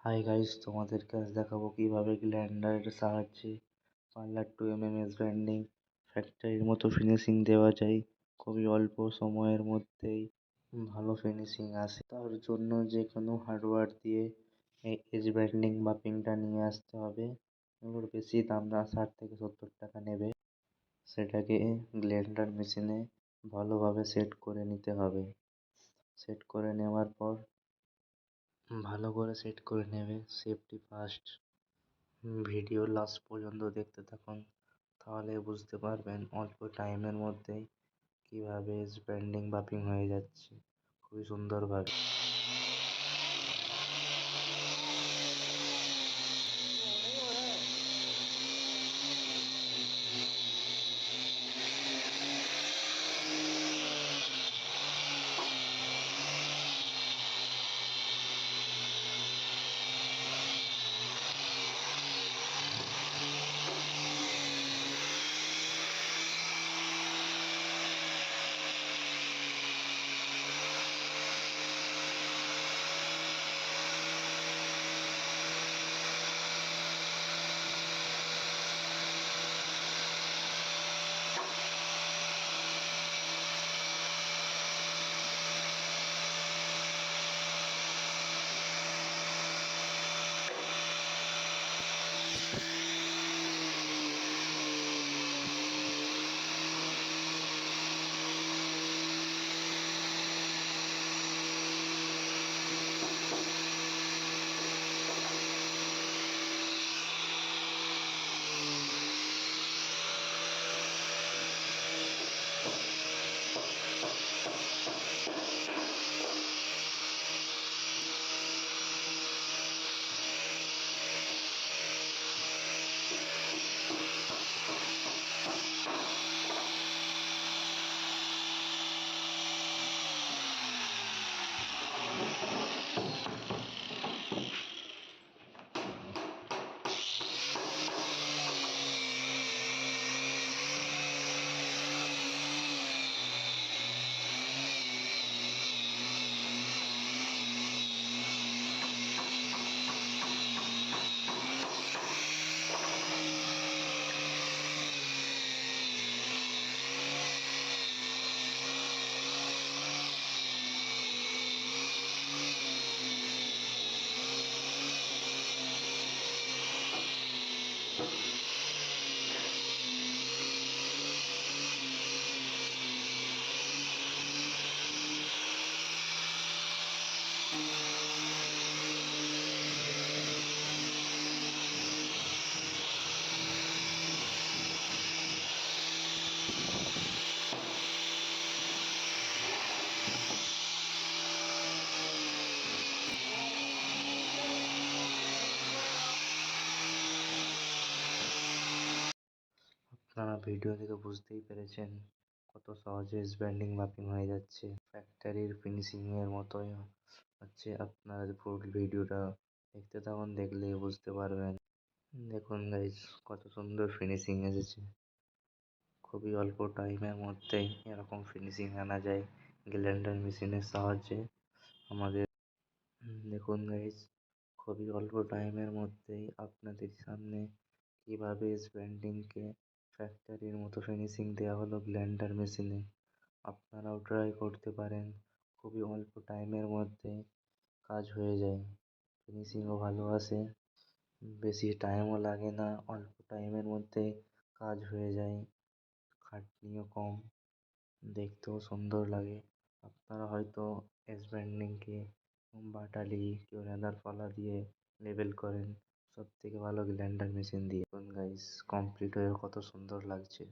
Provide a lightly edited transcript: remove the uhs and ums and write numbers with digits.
Hi guys, তোমাদেরকে আজ দেখাবো কিভাবে গ্রাইন্ডারের সাহায্যে পার্লার 2 mm ব্যান্ডিং ফ্যাক্টরির মতো ফিনিশিং দেওয়া যায়। খুবই অল্প সময়ের মধ্যেই ভালো ফিনিশিং আসে। তার জন্য যে কোনো হার্ডওয়্যার দিয়ে এই এজ ব্যান্ডিং মাপিংটা নিয়ে আসতে হবে। এগুলোর বেশি দাম না, 60 থেকে 70 টাকা নেবে। সেটাকে গ্রাইন্ডার মেশিনে ভালোভাবে সেট করে নিতে হবে। সেট করে নেওয়ার পর ভালো করে সেট করে নেবে, সেফটি ফার্স্ট। ভিডিও লাস্ট পর্যন্ত দেখতে থাকুন, তাহলে বুঝতে পারবেন অল্প টাইমের মধ্যেই কীভাবে ব্যান্ডিং বাপিং হয়ে যাচ্ছে খুবই সুন্দরভাবে। আপনারা ভিডিও থেকে বুঝতেই পেরেছেন কত সহজে ব্যান্ডিং মাপিং হয়ে যাচ্ছে, ফ্যাক্টরির ফিনিশিংয়ের মতোই হচ্ছে। আপনারা ফুল ভিডিওটা দেখতে থাকুন, দেখলেই বুঝতে পারবেন। দেখুন গাইস, কত সুন্দর ফিনিশিং এসেছে। খুবই অল্প টাইমের মধ্যেই এরকম ফিনিশিং আনা যায় গ্রাইন্ডার মেশিনের সাহায্যে। আমাদের দেখুন গাইস, খুবই অল্প টাইমের মধ্যেই আপনাদের সামনে কীভাবে ব্যান্ডিংকে ফ্যাক্টরির মতো ফিনিশিং দেওয়া হলো গ্রাইন্ডার মেশিনে। আপনারাও ট্রাই করতে পারেন, খুবই অল্প টাইমের মধ্যে কাজ হয়ে যায়, ফিনিশিংও ভালো আসে, বেশি টাইমও লাগে না, অল্প টাইমের মধ্যে কাজ হয়ে যায়, খাটনিও কম, দেখতেও সুন্দর লাগে। আপনারা হয়তো ব্যান্ডিংকে বাটালি, কেউ লেদার পালা দিয়ে লেবেল করেন, সব থেকে ভালো গ্রাইন্ডার মেশিন দিয়ে। দেখুন গাইস, কমপ্লিট হয়ে কত সুন্দর লাগছে।